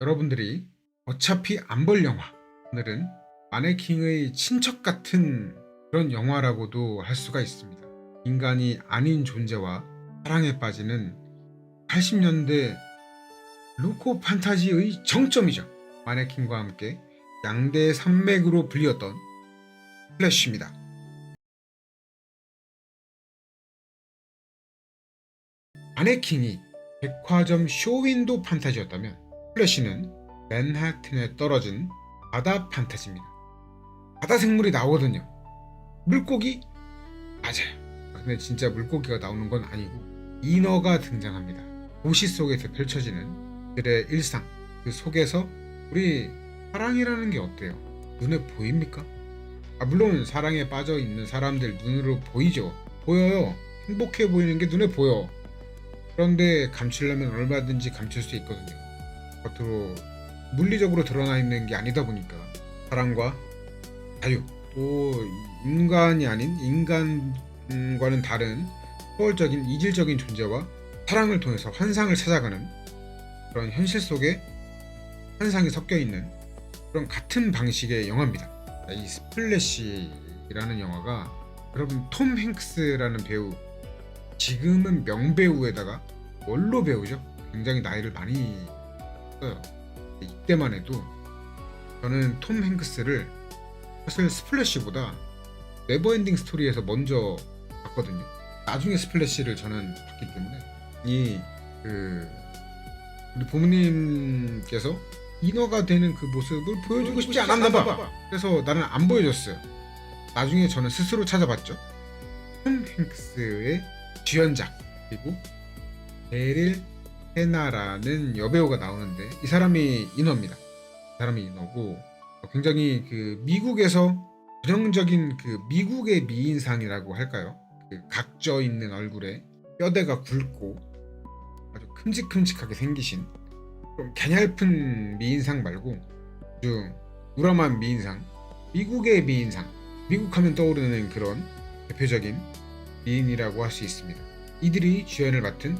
여러분들이 어차피 안 볼 영화. 오늘은 마네킹의 친척 같은 그런 영화라고도 할 수가 있습니다. 인간이 아닌 존재와 사랑에 빠지는 80년대 루코 판타지의 정점이죠. 마네킹과 함께 양대 산맥으로 불렸던 플래시입니다. 마네킹이 백화점 쇼윈도 판타지였다면 플래시는 맨하튼에 떨어진 바다 판타지입니다. 바다 생물이 나오거든요. 물고기? 맞아요. 근데 진짜 물고기가 나오는 건 아니고 인어가 등장합니다. 도시 속에서 펼쳐지는 그들의 일상, 그 속에서 우리 사랑이라는 게 어때요? 눈에 보입니까? 물론 사랑에 빠져 있는 사람들 눈으로 보이죠. 보여요. 행복해 보이는 게 눈에 보여. 그런데 감추려면 얼마든지 감출 수 있거든요. 겉으로 물리적으로 드러나 있는 게 아니다 보니까 사랑과 자유, 또 인간이 아닌 인간과는 다른 초월적인 이질적인 존재와 사랑을 통해서 환상을 찾아가는 그런 현실 속에 환상이 섞여 있는 그런 같은 방식의 영화입니다. 이 스플래시라는 영화가 여러분 톰 행크스라는 배우, 지금은 명배우에다가 원로 배우죠. 굉장히 나이를 많이 써요. 이때만 해도 저는 톰 행크스를 사실 스플래시보다 네버엔딩 스토리에서 먼저 봤거든요. 나중에 스플래시를 저는 봤기 때문에 우리 부모님께서 인어가 되는 그 모습을 보여주고 싶지 않았나봐. 그래서 나는 안 보여줬어요. 나중에 저는 스스로 찾아봤죠. 톰 행크스의 주연작, 그리고 베릴 헤나라는 여배우가 나오는데 이 사람이 인어입니다. 이 사람이 인어고 굉장히 그 미국에서 전형적인 그 미국의 미인상이라고 할까요? 그 각져 있는 얼굴에 뼈대가 굵고 아주 큼직큼직하게 생기신 좀 갸냘픈 미인상 말고 아주 우람한 미인상, 미국의 미인상, 미국 하면 떠오르는 그런 대표적인 미인이라고 할 수 있습니다. 이들이 주연을 맡은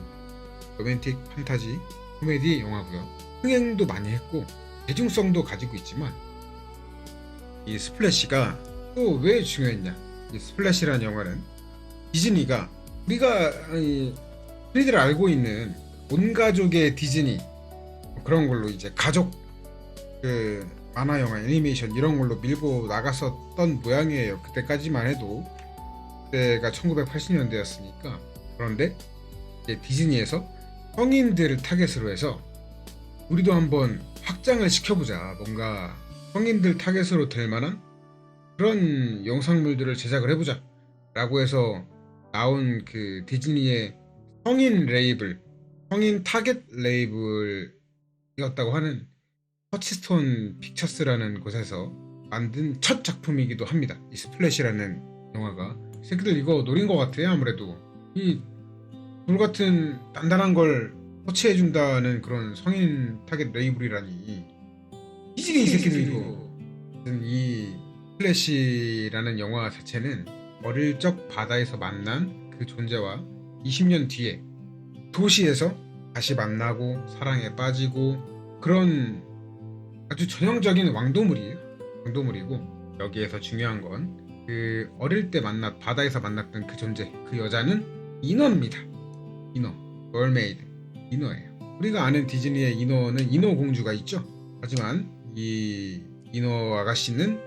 로맨틱 판타지 코미디 영화고요. 흥행도 많이 했고 대중성도 가지고 있지만 이 스플래시가 또 왜 중요했냐? 이 스플래시라는 영화는 디즈니가 우리가 흔히들 알고 있는 온 가족의 디즈니 그런 걸로 이제 가족 그 만화 영화 애니메이션 이런 걸로 밀고 나갔었던 모양이에요. 그때까지만 해도 그때가 1980년대였으니까. 그런데 이제 디즈니에서 성인들을 타겟으로 해서 우리도 한번 확장을 시켜보자. 뭔가 성인들 타겟으로 될 만한 그런 영상물들을 제작을 해보자 라고 해서 나온 그 디즈니의 성인 레이블, 성인 타겟 레이블이었다고 하는 터치스톤 픽처스라는 곳에서 만든 첫 작품이기도 합니다. 이 스플래시라는 영화가. 새끼들 이거 노린 것 같아요. 아무래도 이 돌같은 단단한 걸 터치해준다는 그런 성인 타겟 레이블이라니 이지게 이 새끼들 이거. 이 스플래시라는 영화 자체는 어릴 적 바다에서 만난 그 존재와 20년 뒤에 도시에서 다시 만나고 사랑에 빠지고 그런 아주 전형적인 왕도물이에요. 왕도물이고 여기에서 중요한 건 그 어릴 때 바다에서 만났던 그 존재, 그 여자는 인어입니다. 인어, 멀메이드, 인어예요. 우리가 아는 디즈니의 인어는 인어 공주가 있죠. 하지만 이 인어 아가씨는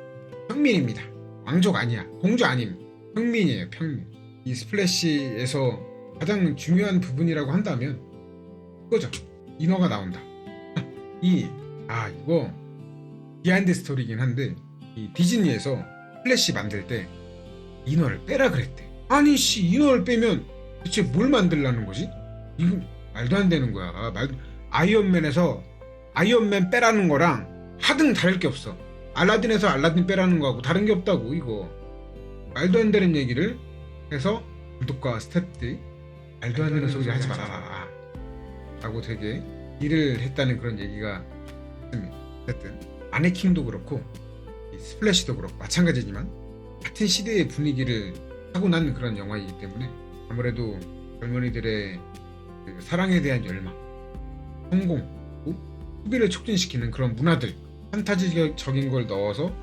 평민입니다. 왕족 아니야. 공주 아님. 평민이에요. 평민. 이 스플래시에서 가장 중요한 부분이라고 한다면 이거죠. 인어가 나온다. 이거 비하인드 스토리긴 한데 이 디즈니에서 플래시 만들 때 인어를 빼라 그랬대. 아니 씨, 인어를 빼면 대체 뭘 만들라는 거지? 이거 말도 안 되는 거야. 아이언맨에서 아이언맨 빼라는 거랑 하등 다를 게 없어. 알라딘에서 알라딘 빼라는 거하고 다른 게 없다고. 이거 말도 안 되는 얘기를 해서 감독과 스태프들이 말도 안 되는 소리 하지 마라 라고 되게 일을 했다는 그런 얘기가 있습니다. 어쨌든 마네킹도 그렇고 이 스플래시도 그렇고 마찬가지지만 같은 시대의 분위기를 타고 난 그런 영화이기 때문에 아무래도 젊은이들의 그 사랑에 대한 열망, 성공, 소비를 촉진시키는 그런 문화들, 판타지적인 걸 넣어서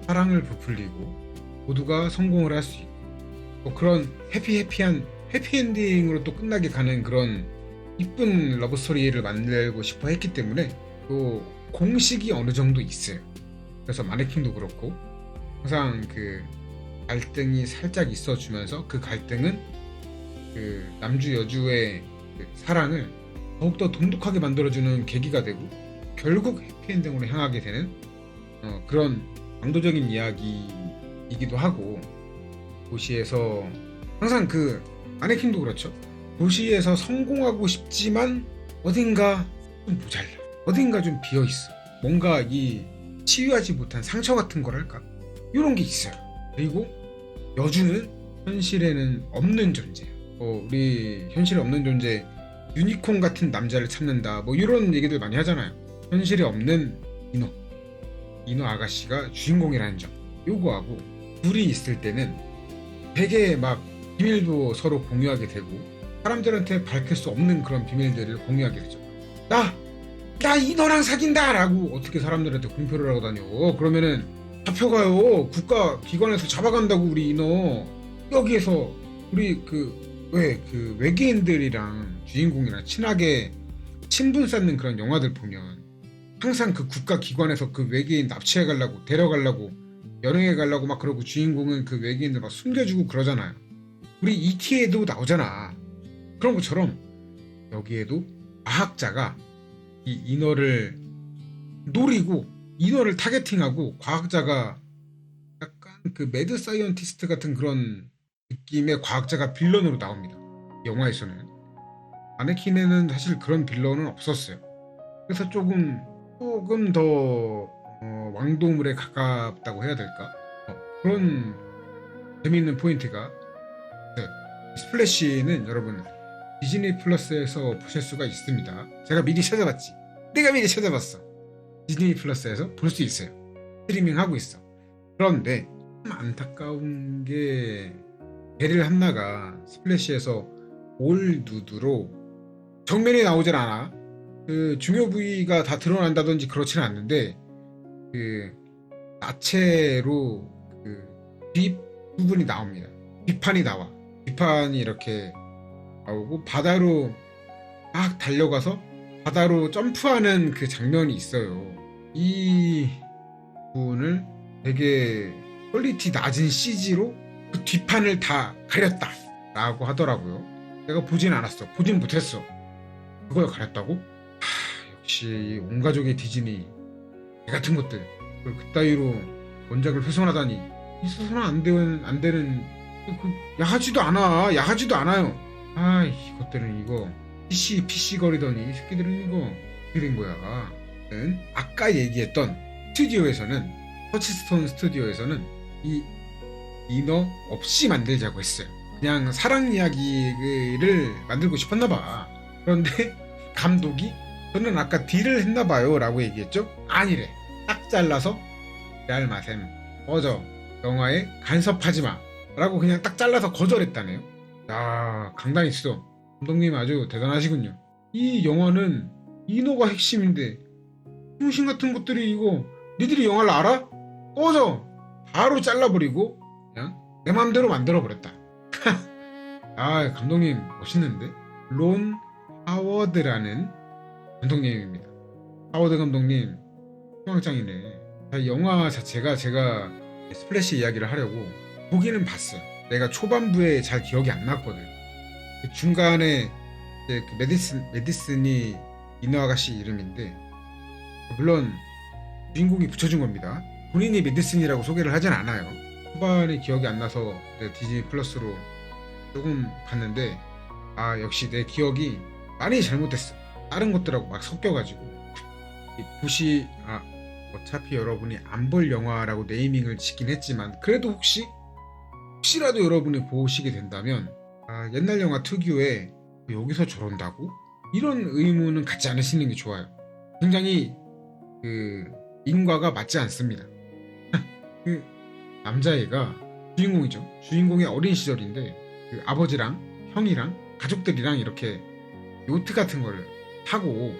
사랑을 부풀리고 모두가 성공을 할 수 있고 뭐 그런 해피해피한 해피엔딩으로 또 끝나게 가는 그런 이쁜 러브스토리를 만들고 싶어 했기 때문에 또 공식이 어느 정도 있어요. 그래서 마네킹도 그렇고 항상 그 갈등이 살짝 있어주면서 그 갈등은 그 남주 여주의 그 사랑을 더욱더 돈독하게 만들어주는 계기가 되고 결국 해피엔딩으로 향하게 되는 그런 강도적인 이야기이기도 하고 도시에서 항상 그 마네킹도 그렇죠. 도시에서 성공하고 싶지만 어딘가 좀 모자라. 어딘가 좀 비어있어. 뭔가 이 치유하지 못한 상처 같은 거랄까? 이런 게 있어요. 그리고 여주는 현실에는 없는 존재야. 우리 현실에 없는 존재, 유니콘 같은 남자를 찾는다. 뭐 이런 얘기들 많이 하잖아요. 현실에 없는 이노 아가씨가 주인공이라는 점. 요거하고 둘이 있을 때는 되게 막 비밀도 서로 공유하게 되고 사람들한테 밝힐 수 없는 그런 비밀들을 공유하게 되죠. 나 이너랑 사귄다! 라고 어떻게 사람들한테 공표를 하고 다녀. 그러면은 잡혀가요. 국가 기관에서 잡아간다고 우리 이너. 여기에서 우리 그 외계인들이랑 주인공이랑 친하게 친분 쌓는 그런 영화들 보면 항상 그 국가 기관에서 그 외계인 납치해 가려고 데려가려고 여행해 가려고 막 그러고 주인공은 그 외계인들 막 숨겨주고 그러잖아요. 우리 ET에도 나오잖아. 그런 것처럼 여기에도 과학자가 이 인어를 노리고 인어를 타겟팅하고 과학자가 약간 그 매드 사이언티스트 같은 그런 느낌의 과학자가 빌런으로 나옵니다. 영화에서는 아네킨에는 사실 그런 빌런은 없었어요. 그래서 조금 더 왕도물에 가깝다고 해야 될까? 그런 재미있는 포인트가 네. 스플래시는 여러분 디즈니 플러스에서 보실 수가 있습니다. 제가 미리 찾아봤지. 내가 미리 찾아봤어. 디즈니 플러스에서 볼 수 있어요. 스트리밍 하고 있어. 그런데 참 안타까운 게 베릴 한나가 스플래시에서 올 누드로 정면에 나오질 않아. 그 중요 부위가 다 드러난다든지 그렇지는 않는데 그 나체로 그 뒷부분이 나옵니다. 뒷판이 나와. 뒷판이 이렇게 나오고 바다로 막 달려가서 바다로 점프하는 그 장면이 있어요. 이 부분을 되게 퀄리티 낮은 CG로 그 뒷판을 다 가렸다 라고 하더라고요. 내가 보진 않았어. 보진 못했어. 그걸 가렸다고? 역시 온 가족의 디즈니 이 같은 것들 그따위로 원작을 훼손하다니 있어서는 안 되는 야하지도 않아요. 이것들은 이거 PC 거리더니 이 새끼들은 이거 어떻게 된 거야. 아까 얘기했던 스튜디오에서는 터치스톤 스튜디오에서는 이 인어 없이 만들자고 했어요. 그냥 사랑 이야기를 만들고 싶었나봐. 그런데 감독이 저는 아까 딜을 했나봐요 라고 얘기했죠. 아니래. 딱 잘라서 얄마셈 꺼져 영화에 간섭하지마 라고 그냥 딱 잘라서 거절했다네요. 야, 강단 있어. 감독님 아주 대단하시군요. 이 영화는 인어가 핵심인데 중심 같은 것들이 이거 니들이 영화를 알아? 꺼져. 바로 잘라버리고 그냥 내 맘대로 만들어버렸다. 감독님 멋있는데? 론 하워드라는 감독님입니다. 하워드 감독님 수강장이네. 영화 자체가 제가 스플래시 이야기를 하려고 보기는 봤어요. 내가 초반부에 잘 기억이 안 났거든. 중간에 그 메디슨이 이너 아가씨 이름인데 물론 주인공이 붙여준 겁니다. 본인이 메디슨이라고 소개를 하진 않아요. 초반에 기억이 안 나서 디즈니 플러스로 조금 봤는데 역시 내 기억이 많이 잘못됐어. 다른 것들하고 막 섞여가지고 어차피 여러분이 안 볼 영화라고 네이밍을 짓긴 했지만 그래도 혹시라도 여러분이 보시게 된다면 옛날 영화 특유의 여기서 저런다고? 이런 의문은 갖지 않으시는 게 좋아요. 굉장히 그 인과가 맞지 않습니다. 그 남자애가 주인공이죠. 주인공의 어린 시절인데 그 아버지랑 형이랑 가족들이랑 이렇게 요트 같은 거를 타고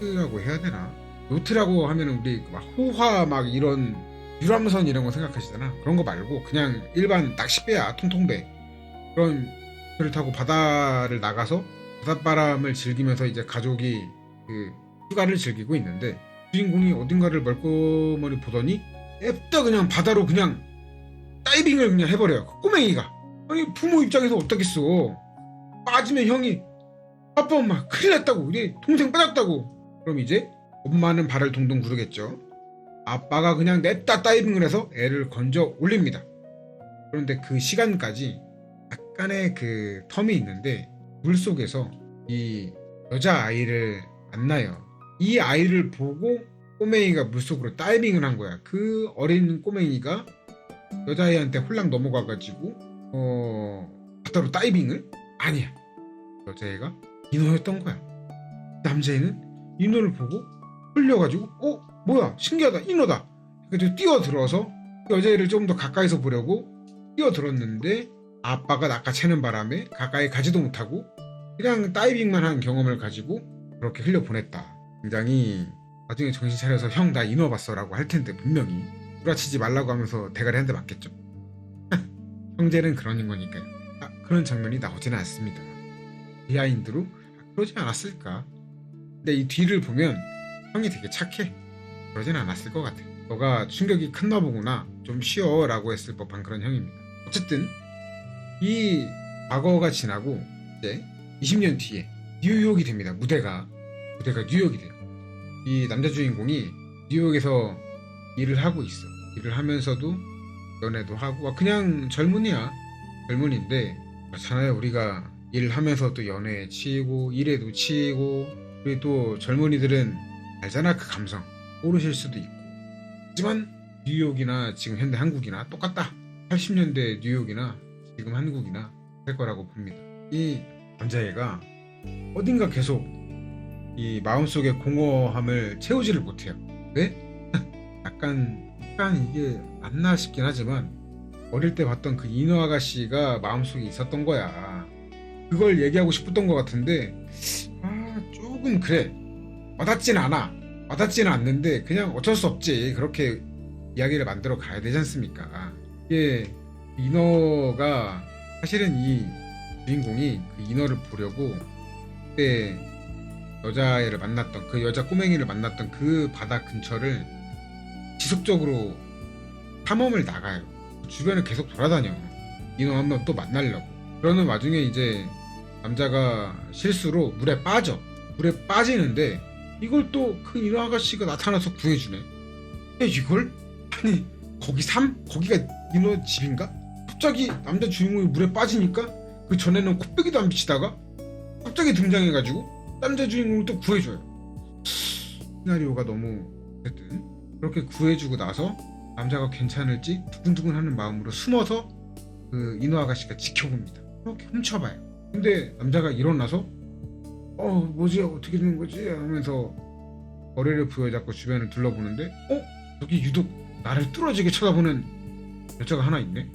요트라고 해야 되나? 요트라고 하면 우리 막 호화 막 이런 유람선 이런 거 생각하시잖아. 그런 거 말고 그냥 일반 낚싯배야, 통통배. 그런 배를 타고 바다를 나가서 바닷바람을 즐기면서 이제 가족이 그 휴가를 즐기고 있는데, 주인공이 어딘가를 멀거머리 보더니 냅다 그냥 바다로 그냥 다이빙을 그냥 해버려요. 그 꼬맹이가. 아니 부모 입장에서 어떻겠어. 빠지면 형이 아빠 엄마 큰일 났다고, 우리 동생 빠졌다고. 그럼 이제 엄마는 발을 동동 구르겠죠. 아빠가 그냥 냅다 다이빙을 해서 애를 건져 올립니다. 그런데 그 시간까지 약간의 그 텀이 있는데, 물속에서 이 여자아이를 만나요. 이 아이를 보고 꼬맹이가 물속으로 다이빙을 한 거야. 그 어린 꼬맹이가 여자아이한테 홀랑 넘어가가지고 바다로 다이빙을? 아니야. 여자애가 인어였던 거야. 남자애는 인어를 보고 끌려가지고 뭐야 신기하다, 인어다. 그래서 뛰어들어서 여자애를 좀 더 가까이서 보려고 뛰어들었는데, 아빠가 낚아채는 바람에 가까이 가지도 못하고 그냥 다이빙만 한 경험을 가지고 그렇게 흘려보냈다. 굉장히 나중에 정신 차려서 형 나 인어 봤어 라고 할 텐데, 분명히 구라치지 말라고 하면서 대가리 한 대 맞겠죠. 형제는 그런 거니까요. 그런 장면이 나오지는 않습니다. 비하인드로 그러지 않았을까. 근데 이 뒤를 보면 형이 되게 착해. 그러진 않았을 것 같아. 너가 충격이 컸나 보구나, 좀 쉬어 라고 했을 법한 그런 형입니다. 어쨌든 이 과거가 지나고 이제 20년 뒤에 뉴욕이 됩니다. 무대가 뉴욕이 돼요. 이 남자 주인공이 뉴욕에서 일을 하고 있어. 일을 하면서도 연애도 하고, 그냥 젊은인데 그렇잖아요. 우리가 일하면서 또 연애에 치이고 일에도 치이고, 그리고 또 젊은이들은 알잖아, 그 감성. 모르실 수도 있고. 하지만 뉴욕이나 지금 현대 한국이나 똑같다. 80년대 뉴욕이나 지금 한국이나 할 거라고 봅니다. 이 남자애가 어딘가 계속 이 마음속의 공허함을 채우지를 못해요. 왜? 약간 이게 맞나 싶긴 하지만, 어릴 때 봤던 그 인어 아가씨가 마음속에 있었던 거야. 그걸 얘기하고 싶었던 것 같은데, 조금 그래. 와닿지는 않는데 그냥 어쩔 수 없지. 그렇게 이야기를 만들어 가야 되지 않습니까? 이게 인어가 사실은 이 주인공이 그 인어를 보려고 그때 여자애를 만났던, 그 여자 꼬맹이를 만났던 그 바다 근처를 지속적으로 탐험을 나가요. 주변을 계속 돌아다녀. 인어 한 번 또 만나려고. 그러는 와중에 이제 남자가 실수로 물에 빠지는데, 이걸 또 그 인어 아가씨가 나타나서 구해주네. 이걸? 아니 거기가 인어 집인가? 갑자기 남자 주인공이 물에 빠지니까 그 전에는 코빼기도 안 비치다가 갑자기 등장해가지고 남자 주인공을 또 구해줘요. 시나리오가 너무, 어쨌든 그렇게 구해주고 나서 남자가 괜찮을지 두근두근하는 마음으로 숨어서 그 인어 아가씨가 지켜봅니다. 그렇게 훔쳐봐요. 근데 남자가 일어나서 뭐지, 어떻게 되는 거지 하면서 머리를 부여잡고 주변을 둘러보는데, 여기 유독 나를 뚫어지게 쳐다보는 여자가 하나 있네.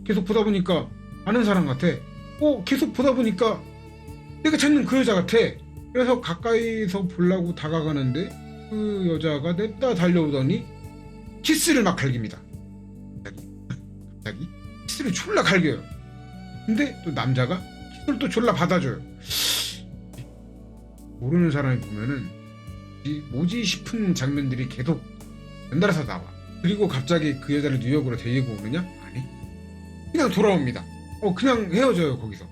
계속 보다 보니까 아는 사람 같아. 계속 보다 보니까 내가 찾는 그 여자 같아. 그래서 가까이서 보려고 다가가는데 그 여자가 냅다 달려오더니 키스를 막 갈깁니다. 갑자기 키스를 졸라 갈겨요. 근데 또 남자가 키스를 또 졸라 받아줘요. 모르는 사람이 보면은 뭐지 싶은 장면들이 계속 연달아서 나와. 그리고 갑자기 그 여자를 뉴욕으로 데리고 오느냐? 아니, 그냥 돌아옵니다. 그냥 헤어져요. 거기서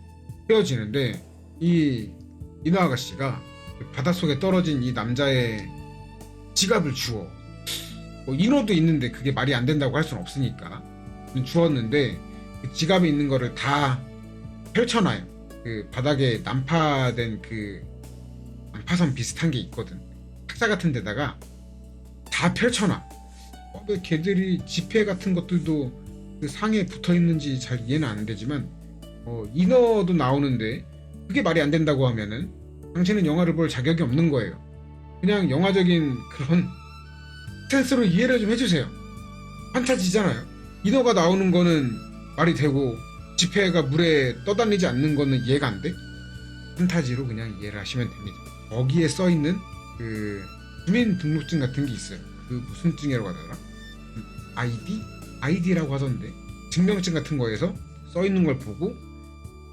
헤어지는데, 이 인어 아가씨가 바닷속에 떨어진 이 남자의 지갑을 주워. 인어도 있는데 그게 말이 안 된다고 할 수는 없으니까 주웠는데, 그 지갑에 있는 거를 다 펼쳐놔요. 그 바닥에 난파된 그 난파선 비슷한 게 있거든. 탁자 같은 데다가 다 펼쳐놔. 왜 걔들이 지폐 같은 것들도 그 상에 붙어 있는지 잘 이해는 안 되지만, 인어도 나오는데 그게 말이 안 된다고 하면은 당신은 영화를 볼 자격이 없는 거예요. 그냥 영화적인 그런 센스로 이해를 좀 해주세요. 판타지잖아요. 인어가 나오는 거는 말이 되고 지폐가 물에 떠다니지 않는 거는 이해가 안 돼? 판타지로 그냥 이해를 하시면 됩니다. 거기에 써있는 그 주민등록증 같은 게 있어요. 그 무슨 증이라고 하더라? 아이디라고 하던데 증명증 같은 거에서 써 있는 걸 보고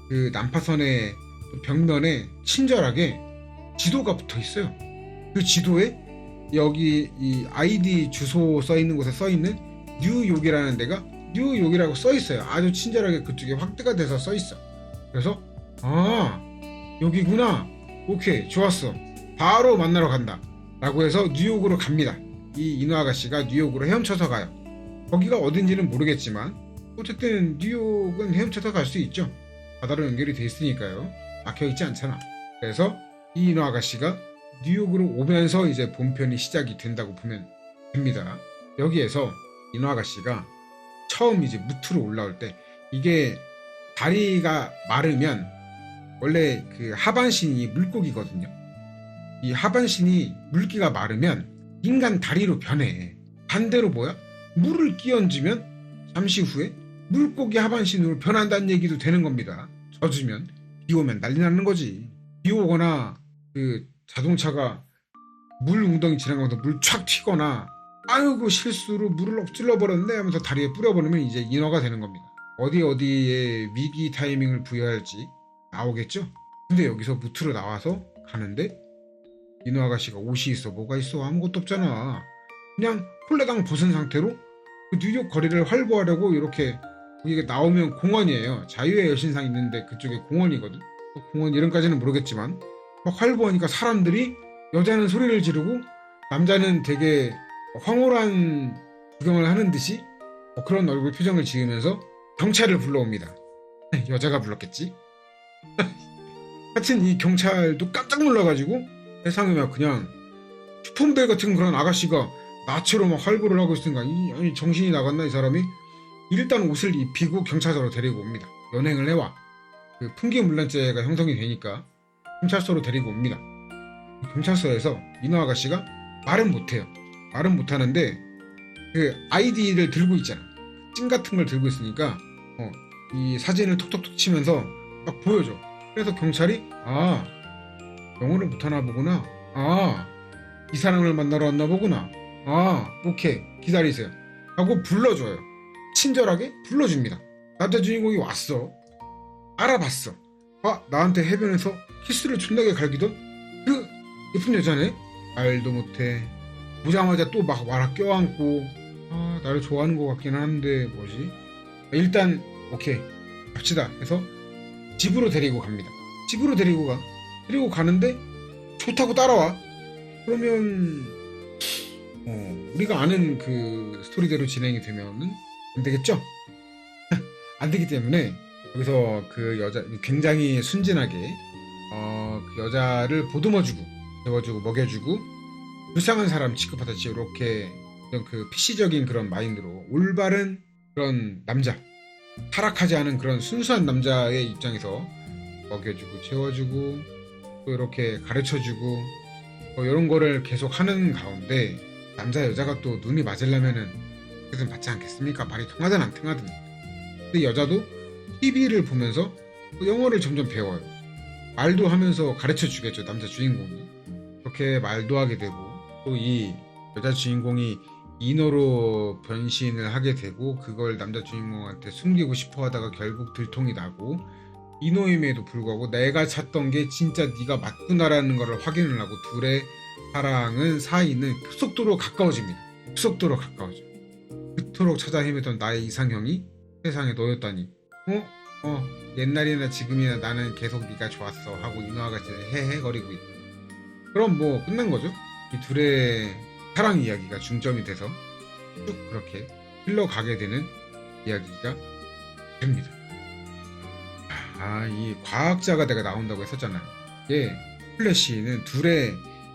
그 난파선의 벽면에 친절하게 지도가 붙어 있어요. 그 지도에 여기 이 아이디 주소 써 있는 곳에 써 있는 뉴욕이라는 데가 뉴욕이라고 써 있어요. 아주 친절하게 그쪽에 확대가 돼서 써 있어. 그래서 아 여기구나. 오케이 좋았어. 바로 만나러 간다. 라고 해서 뉴욕으로 갑니다. 이 인호 아가씨가 뉴욕으로 헤엄쳐서 가요. 거기가 어딘지는 모르겠지만 어쨌든 뉴욕은 헤엄쳐서 갈 수 있죠. 바다로 연결이 돼 있으니까요. 막혀있지 않잖아. 그래서 이 인호 아가씨가 뉴욕으로 오면서 이제 본편이 시작이 된다고 보면 됩니다. 여기에서 인호 아가씨가 처음 이제 무트로 올라올 때 이게 다리가 마르면 원래 그 하반신이 물고기거든요. 이 하반신이 물기가 마르면 인간 다리로 변해. 반대로 뭐야? 물을 끼얹으면 잠시 후에 물고기 하반신으로 변한다는 얘기도 되는 겁니다. 젖으면 비 오면 난리 나는 거지. 비 오거나 그 자동차가 물 웅덩이 지나가면서 물 촥 튀거나 아이고 실수로 물을 엎질러 버렸네 하면서 다리에 뿌려버리면 이제 인어가 되는 겁니다. 어디에 위기 타이밍을 부여할지 나오겠죠? 근데 여기서 무트로 나와서 가는데 인어 아가씨가 옷이 있어 뭐가 있어 아무것도 없잖아. 그냥 홀레당 벗은 상태로 그 뉴욕 거리를 활보하려고 이렇게 이게 나오면 공원이에요. 자유의 여신상 있는데 그쪽에 공원이거든. 공원 이름까지는 모르겠지만 막 활보하니까 사람들이 여자는 소리를 지르고 남자는 되게 황홀한 구경을 하는 듯이 그런 얼굴 표정을 지으면서 경찰을 불러옵니다. 여자가 불렀겠지? 하여튼 이 경찰도 깜짝 놀라가지고 세상에 막 그냥 슈퍼모델 같은 그런 아가씨가 나체로 막 활보를 하고 있으니까 아니 정신이 나갔나 이 사람이. 일단 옷을 입히고 경찰서로 데리고 옵니다. 연행을 해와. 그 풍기문란죄가 형성이 되니까 경찰서로 데리고 옵니다. 경찰서에서 인어 아가씨가 말은 못해요. 말은 못하는데 그 아이디를 들고 있잖아. 찜 같은 걸 들고 있으니까 이 사진을 톡톡톡 치면서 막 보여줘. 그래서 경찰이 아 영어를 못하나 보구나. 아 이 사람을 만나러 왔나 보구나. 아 오케이 기다리세요 하고 불러줘요. 친절하게 불러줍니다. 남자 주인공이 왔어. 알아봤어. 아 나한테 해변에서 키스를 존나게 갈기던 그 예쁜 여자네. 말도 못해. 보자마자 또 막 와라 껴안고 아 나를 좋아하는 것 같긴 한데 뭐지. 일단 오케이 갑시다 해서 집으로 데리고 갑니다. 집으로 데리고 가는데 좋다고 따라와. 그러면 우리가 아는 그 스토리대로 진행이 되면은 안 되겠죠? 안 되기 때문에 여기서 그 여자 굉장히 순진하게 그 여자를 보듬어주고 재워주고 먹여주고 불쌍한 사람 취급하듯이 이렇게 그 PC적인 그런 마인드로 올바른 그런 남자, 타락하지 않은 그런 순수한 남자의 입장에서 먹여주고 재워주고 또 이렇게 가르쳐주고 이런 거를 계속 하는 가운데 남자 여자가 또 눈이 맞으려면은 어떻게든 맞지 않겠습니까? 말이 통하든 안 통하든. 근데 여자도 TV를 보면서 영어를 점점 배워요. 말도 하면서 가르쳐 주겠죠, 남자 주인공이. 그렇게 말도 하게 되고 또 이 여자 주인공이 인어로 변신을 하게 되고 그걸 남자 주인공한테 숨기고 싶어 하다가 결국 들통이 나고 인어임에도 불구하고 내가 찾던 게 진짜 네가 맞구나라는 걸 확인을 하고 둘의 사이는 급속도로 가까워집니다. 급속도로 가까워져. 그토록 찾아 헤매던 나의 이상형이 세상에 너였다니. 옛날이나 지금이나 나는 계속 네가 좋았어 하고 인어 아가씨는 헤헤거리고 있고. 그럼 뭐 끝난 거죠. 이 둘의 사랑 이야기가 중점이 돼서 쭉 그렇게 흘러가게 되는 이야기가 됩니다. 이 과학자가 내가 나온다고 했었잖아요. 예, 플래시는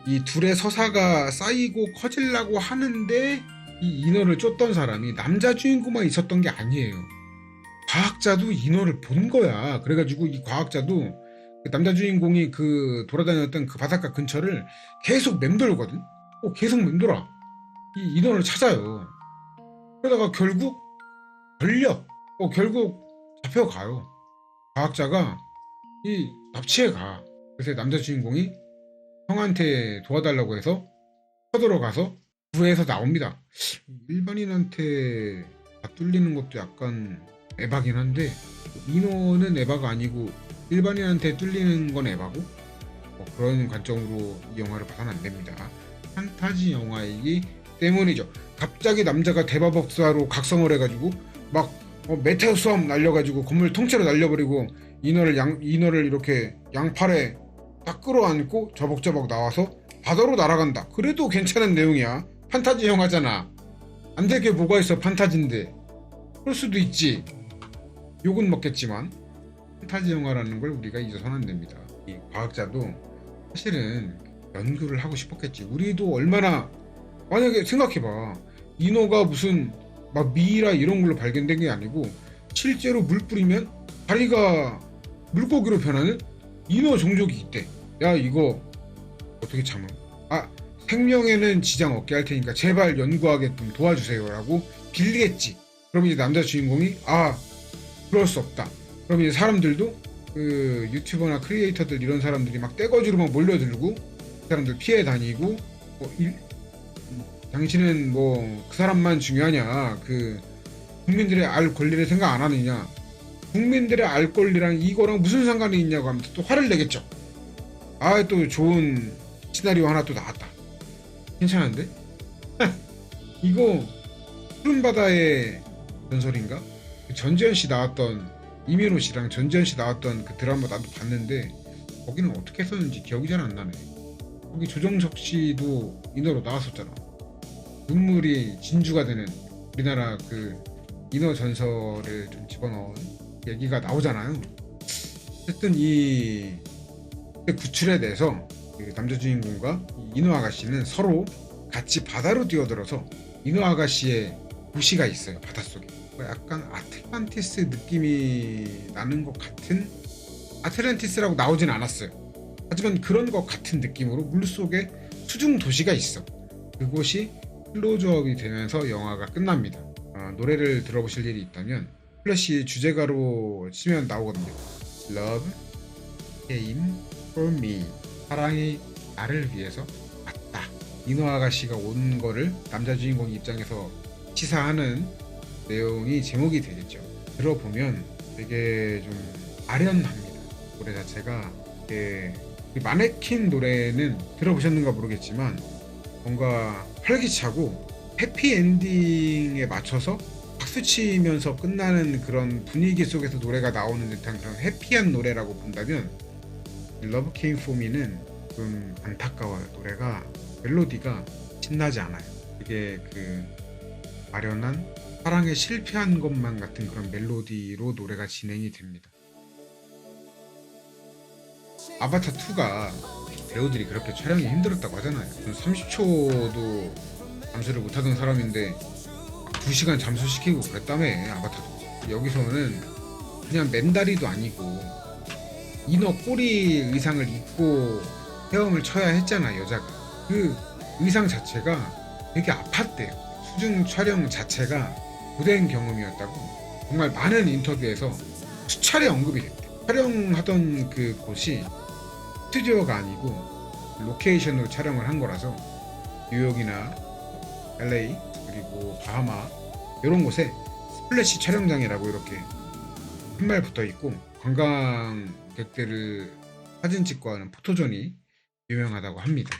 이 둘의 서사가 쌓이고 커지려고 하는데 이 인어를 쫓던 사람이 남자 주인공만 있었던 게 아니에요. 과학자도 인어를 본 거야. 그래가지고 이 과학자도 그 남자 주인공이 그 돌아다녔던 그 바닷가 근처를 계속 맴돌거든. 계속 맴돌아. 이 인어를 찾아요. 그러다가 결국 걸려. 결국 잡혀가요. 과학자가 이 납치해 가. 그래서 남자 주인공이 형한테 도와달라고 해서 쳐들어가서 구해서 나옵니다. 일반인한테 다 뚫리는 것도 약간 에바긴 한데 인어는 에바가 아니고 일반인한테 뚫리는 건 에바고 그런 관점으로 이 영화를 봐서는 안 됩니다. 판타지 영화이기 때문이죠. 갑자기 남자가 대마법사로 각성을 해가지고 막 메테오 수험 날려가지고 건물 통째로 날려버리고 인어를 이렇게 양팔에 딱 끌어안고 저벅저벅 나와서 바다로 날아간다. 그래도 괜찮은 내용이야. 판타지 영화잖아. 안 될 게 뭐가 있어, 판타지인데. 그럴 수도 있지. 욕은 먹겠지만 판타지 영화라는 걸 우리가 잊어서는 안 됩니다. 이 과학자도 사실은 연구를 하고 싶었겠지. 우리도 얼마나, 만약에 생각해봐. 인어가 무슨 막 미이라 이런 걸로 발견된 게 아니고 실제로 물 뿌리면 다리가 물고기로 변하는 인어 종족이 있대. 야, 이거 어떻게 참아? 아, 생명에는 지장 없게 할 테니까 제발 연구하게끔 도와주세요라고 빌리겠지. 그럼 이제 남자 주인공이 그럴 수 없다. 그럼 이제 사람들도 그 유튜버나 크리에이터들 이런 사람들이 막 떼거지로 막 몰려들고 그 사람들 피해 다니고 당신은 뭐 그 사람만 중요하냐, 그 국민들의 알 권리를 생각 안 하느냐, 국민들의 알 권리랑 이거랑 무슨 상관이 있냐고 하면서 또 화를 내겠죠. 또 좋은 시나리오 하나 또 나왔다. 괜찮은데? 이거 푸른 바다의 전설인가? 전지현 씨 나왔던, 이민호 씨랑 전지현 씨 나왔던 그 드라마 나도 봤는데 거기는 어떻게 했었는지 기억이 잘 안 나네. 거기 조정석 씨도 인어로 나왔었잖아. 눈물이 진주가 되는 우리나라 그 인어 전설을 좀 집어넣은 얘기가 나오잖아요. 어쨌든 이 구출에 대해서 그 남자 주인공과 인어 아가씨는 서로 같이 바다로 뛰어들어서 인어 아가씨의 도시가 있어요. 바닷속에 약간 아틀란티스 느낌이 나는 것 같은, 아틀란티스라고 나오진 않았어요. 하지만 그런 것 같은 느낌으로 물속에 수중 도시가 있어. 그곳이 클로즈업이 되면서 영화가 끝납니다. 노래를 들어보실 일이 있다면 플래시 주제가로 치면 나오거든요. Love came for me. 사랑이 나를 위해서 왔다. 인어 아가씨가 온 거를 남자 주인공 입장에서 시사하는 내용이 제목이 되겠죠. 들어보면 되게 좀 아련합니다. 노래 자체가 이 마네킹 노래는 들어보셨는가 모르겠지만 뭔가 활기차고 해피엔딩에 맞춰서 박수치면서 끝나는 그런 분위기 속에서 노래가 나오는 듯한 그런 해피한 노래라고 본다면 Love Came For Me는 좀 안타까워요. 노래가 멜로디가 신나지 않아요. 되게 그 아련한 사랑에 실패한 것만 같은 그런 멜로디로 노래가 진행이 됩니다. 아바타 2가 배우들이 그렇게 촬영이 힘들었다고 하잖아요. 30초도 잠수를 못하던 사람인데 2시간 잠수시키고 그랬다며. 아바타도 여기서는 그냥 맨다리도 아니고 인어 꼬리 의상을 입고 헤엄을 쳐야 했잖아, 여자가. 그 의상 자체가 되게 아팠대요. 수중 촬영 자체가 고된 경험이었다고 정말 많은 인터뷰에서 수차례 언급이 됐대. 촬영하던 그 곳이 스튜디오가 아니고 로케이션으로 촬영을 한 거라서 뉴욕이나 LA 그리고 바하마 이런 곳에 스플래시 촬영장이라고 이렇게 팻말 붙어 있고 관광객들을 사진 찍고 하는 포토존이 유명하다고 합니다.